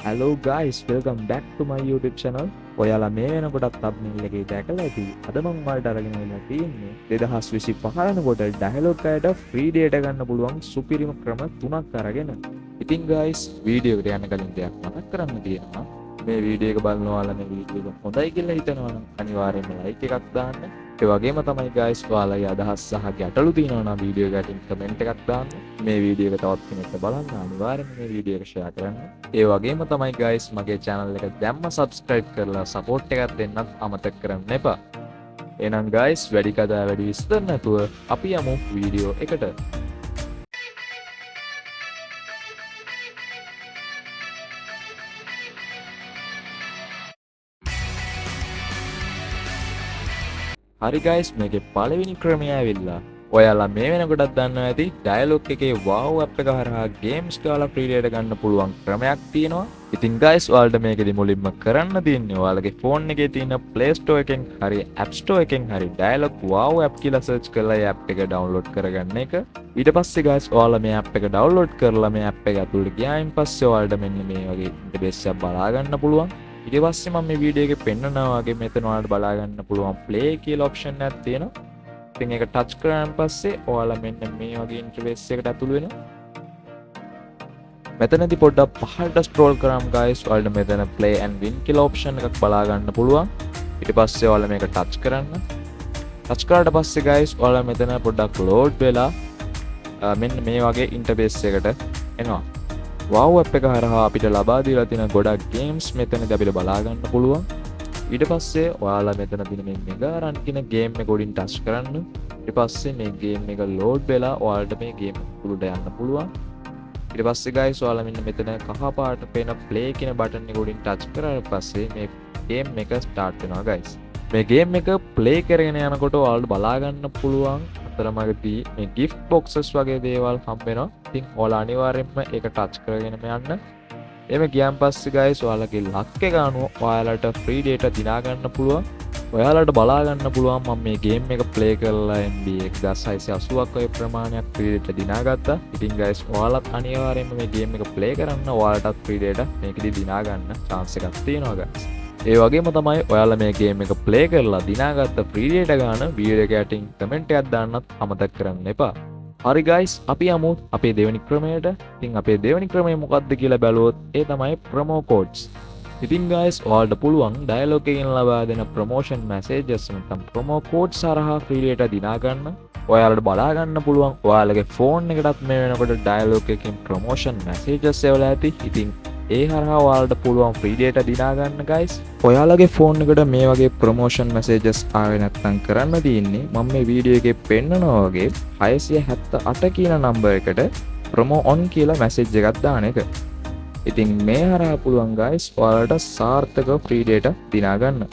Hello guys, welcome back to my YouTube channel. ඔයාලා මේ වෙනකොටත් thumbnail එකේ දැකලා ඇති. අද මම ඔයාලට අරගෙන එලා තියෙන්නේ 2025 වෙනකොට dialog එකකට free data ගන්න පුළුවන් සුපිරිම ක්‍රම 3ක් අරගෙන. ඉතින් guys, වීඩියෝ එකට යන්න කලින් දෙයක් මතක් කරන්න තියෙනවා. මේ වීඩියෝ එක බලන ඔයාලා මේ වීඩියෝ එක හොඳයි කියලා හිතනවා නම් අනිවාර්යයෙන්ම like එකක් දාන්න. ඒ වගේම තමයි guys ඔයාලගේ අදහස් සහ ගැටලු තියෙනවා නම් වීඩියෝ එකට කමෙන්ට් එකක් දාන්න. මේ වීඩියෝ එක තවත් කෙනෙක්ට බලන්න අනිවාර්යයෙන්ම මේ වීඩියෝ එක share කරන්න. ඒ වගේම තමයි guys මගේ channel එක දැම්ම subscribe කරලා support එකක් දෙන්නත් අමතක කරන්න එපා. එහෙනම් guys වැඩි කතා වැඩි විස්තර නැතුව අපි යමු වීඩියෝ එකට. හරි guys මේකේ පළවෙනි ක්‍රමය ඇවිල්ලා ඔයාලා මේ වෙනකොටත් දන්නවා ඇති ඩයලොග් එකේ wow app එක හරහා games ගාලා free data ගන්න පුළුවන් ක්‍රමයක් තියෙනවා. ඉතින් guys ඔයාලට මේකෙදි මුලින්ම කරන්න තියෙන්නේ ඔයාලගේ phone එකේ තියෙන Play Store එකෙන් හරි App Store එකෙන් හරි ඩයලොග් wow app කියලා search කරලා ඒ app එක download කරගන්න එක. ඊට පස්සේ guys ඔයාලා මේ app එක download කරලා මේ app එක ඇතුළට ගියායින් පස්සේ ඔයාලට මෙන්න මේ වගේ interface එකක් බලා ගන්න පුළුවන්. ඊට පස්සේ මම මේ වීඩියෝ එකේ පෙන්නනවා වගේ මෙතන ඔයාලට බලා ගන්න පුළුවන් play කියලා option එකක් තියෙනවා. ඉතින් ඒක ටච් කරාන් පස්සේ ඔයාලා මෙන්න මේ වගේ ඉන්ටර්ෆේස් එකකට ඇතුළු වෙනවා. මෙතනදී පොඩ්ඩක් පහළට ස්ක්‍රෝල් කරාම guys ඔයාලට මෙතන play and win කියලා option එකක් බලා ගන්න පුළුවන්. ඊට පස්සේ ඔයාලා මේක ටච් කරන්න. ටච් කරාට පස්සේ guys ඔයාලා මෙතන පොඩ්ඩක් load වෙලා මෙන්න මේ වගේ ඉන්ටර්ෆේස් එකට එනවා. wow app එක හරහා අපිට ලබා දීලා තියෙන ගොඩක් games මෙතනදී අපිට බලා ගන්න පුළුවන්. ඊට පස්සේ ඔයාලා මෙතන තියෙන මේ මෙගා රන් කියන ගේම් එක උඩින් ටච් කරන්න. ඊට පස්සේ මේ ගේම් එක ලෝඩ් වෙලා ඔයාලට මේ ගේම් උඩට යන්න පුළුවන්. ඊට පස්සේ guys ඔයාලා මෙන්න මෙතන කහ පාට පේන play කියන බටන් එක උඩින් ටච් කරාට පස්සේ මේ ගේම් එක ස්ටාර්ට් වෙනවා guys. මේ ගේම් එක play කරගෙන යනකොට ඔයාලට බලා ගන්න පුළුවන් අතරමඟදී මේ gift boxes වගේ දේවල් හම්බ වෙනවා. ඉතින් ඔයාලා අනිවාර්යයෙන්ම ඒක ටච් කරගෙන යන්න. එම ගියන් පස්සේ guys ඔයාලගේ ලක් එක අනුව ඔයාලට free data දිනා ගන්න පුළුවන්. ඔයාලට බලා ගන්න පුළුවන් මම මේ ගේම් එක play කරලා MB 1680ක් වගේ ප්‍රමාණයක් free data දිනා ගත්තා. ඉතින් guys ඔයාලත් අනිවාර්යයෙන්ම මේ ගේම් එක play කරන්න ඔයාලටත් free data මේකෙදි දිනා ගන්න chance එකක් තියෙනවා guys. ඒ වගේම තමයි ඔයාලා මේ ගේම් එක play කරලා දිනාගත්ත free data ගන්න වීඩියෝ එක යටින් comment එකක් දාන්නත් අමතක කරන්න එපා. හරි guys අපි යමු අපේ දෙවෙනි ක්‍රමයට. ඉතින් අපේ දෙවෙනි ක්‍රමය මොකක්ද කියලා බැලුවොත් ඒ තමයි promo codes. ඉතින් guys ඔයාලට පුළුවන් dialog එකකින් ලබා දෙන promotion messages නැත්නම් promo codes හරහා free data දිනා ගන්න. ඔයාලට බලා ගන්න පුළුවන් ඔයාලගේ phone එකටත් මේ වෙනකොට dialog එකකින් promotion messages එවලා ඇති. ඉතින් ඒ හරහා ඔයාලට පුළුවන් free data දිනා ගන්න guys. ඔයාලගේ phone එකට මේ වගේ promotion messages ආවේ නැත්නම් කරන්න තියෙන්නේ මම මේ වීඩියෝ එකේ පෙන්නනවා වගේ 678 කියන නම්බර් එකට promo on කියලා message එකක් දාන එක. ඉතින් මේ හරහා පුළුවන් guys ඔයාලට සාර්ථකව free data දිනා ගන්න.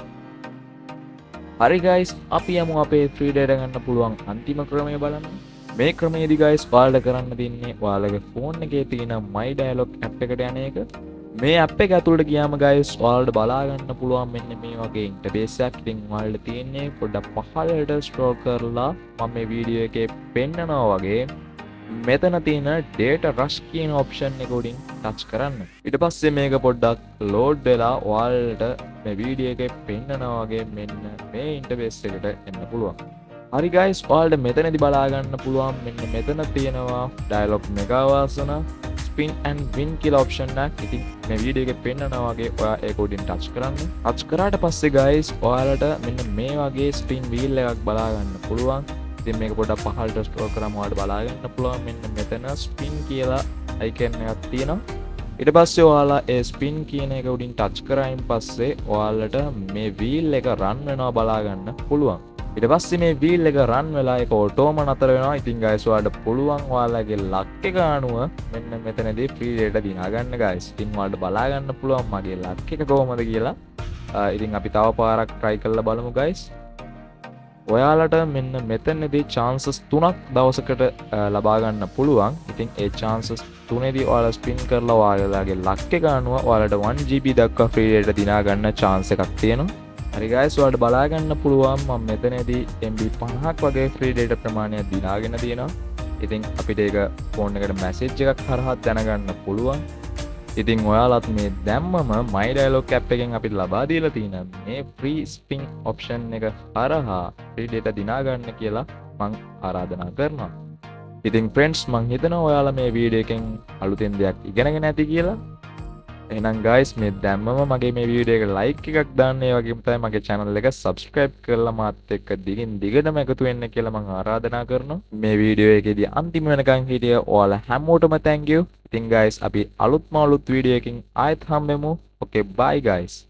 හරි guys අපි යමු අපේ free data ගන්න පුළුවන් අන්තිම ක්‍රමය බලන්න. මේ ක්‍රමයේදී guys ඔයාලට කරන්න තියෙන්නේ ඔයාලගේ phone එකේ තියෙන my dialog app එකට යන එක. මේ app එක ඇතුළට ගියාම guys ඔයාලට බලා ගන්න පුළුවන් මෙන්න මේ වගේ interface එකක්. ඉතින් ඔයාලට තියෙන්නේ පොඩ්ඩක් පහළට scroll කරලා මම මේ වීඩියෝ එකේ පෙන්නනවා වගේ මෙතන තියෙන data rush කියන option එක උඩින් touch කරන්න. ඊට පස්සේ මේක පොඩ්ඩක් load වෙලා ඔයාලට මේ වීඩියෝ එකේ පෙන්නනවා වගේ මෙන්න මේ interface එකට එන්න පුළුවන්. හරි guys ඔයාලට මෙතනදී බලා ගන්න පුළුවන් මෙන්න මෙතන තියෙනවා dialog mega වාසන spin and win කියලා option එකක්. ඉතින් මේ වීඩියෝ එකේ පෙන්නනවා වගේ ඔයා ඒක උඩින් touch කරන්න. touch කරාට පස්සේ guys ඔයාලට මෙන්න මේ වගේ spin wheel එකක් බලා ගන්න පුළුවන්. ඉතින් මේක පොඩ්ඩක් පහළට scroll කරාම ඔයාලට බලා ගන්න පුළුවන් මෙන්න මෙතන spin කියලා icon එකක් තියෙනවා. ඊට පස්සේ ඔයාලා ඒ spin කියන එක උඩින් touch කරායින් පස්සේ ඔයාලට මේ wheel එක run වෙනවා බලා ගන්න පුළුවන්. ඊට පස්සේ මේ wheel එක run වෙලා ඒක ඔටෝම නතර වෙනවා. ඉතින් guys ඔයාලට පුළුවන් ඔයාලගේ luck එක අනුව මෙන්න මෙතනදී free data දිනා ගන්න guys. ඉතින් ඔයාලට බලා ගන්න පුළුවන් මගේ luck එක කොහොමද කියලා. ඉතින් අපි තව පාරක් try කරලා බලමු guys. ඔයාලට මෙන්න මෙතනදී chances 3ක් දවසකට ලබා ගන්න පුළුවන්. ඉතින් ඒ chances 3ේදී ඔයාලා spin කරලා ඔයාලගේ luck එක අනුව ඔයාලට 1GB දක්වා free data දිනා ගන්න chance එකක් තියෙනවා. හරි guys ඔයාලට බලා ගන්න පුළුවන් මම මෙතනදී MB 50ක් වගේ free data ප්‍රමාණයක් දිනාගෙන තියෙනවා. ඉතින් අපිට ඒක phone එකට message එකක් හරහා දැනගන්න පුළුවන්. ඉතින් ඔයාලත් මේ දැම්මම my dialog app එකෙන් අපිට ලබා දීලා තියෙන මේ free spin option එක හරහා free data දිනා ගන්න කියලා මම ආරාධනා කරනවා. ඉතින් friends මං හිතනවා ඔයාලා මේ වීඩියෝ එකෙන් අලුතෙන් දෙයක් ඉගෙනගෙන ඇති කියලා. එහෙනම් guys මේ දැම්මම මගේ මේ වීඩියෝ එකට like එකක් දාන්න, ඒ වගේම තමයි මගේ channel එක subscribe කරලා මාත් එක්ක දිගින් දිගටම එකතු වෙන්න කියලා මම ආරාධනා කරනවා. මේ වීඩියෝ එකේදී අන්තිම වෙනකන් හිටිය ඔයාලා හැමෝටම thank you. ඉතින් guys අපි අලුත් වීඩියෝ එකකින් ආයෙත් හම්බෙමු. Okay bye guys.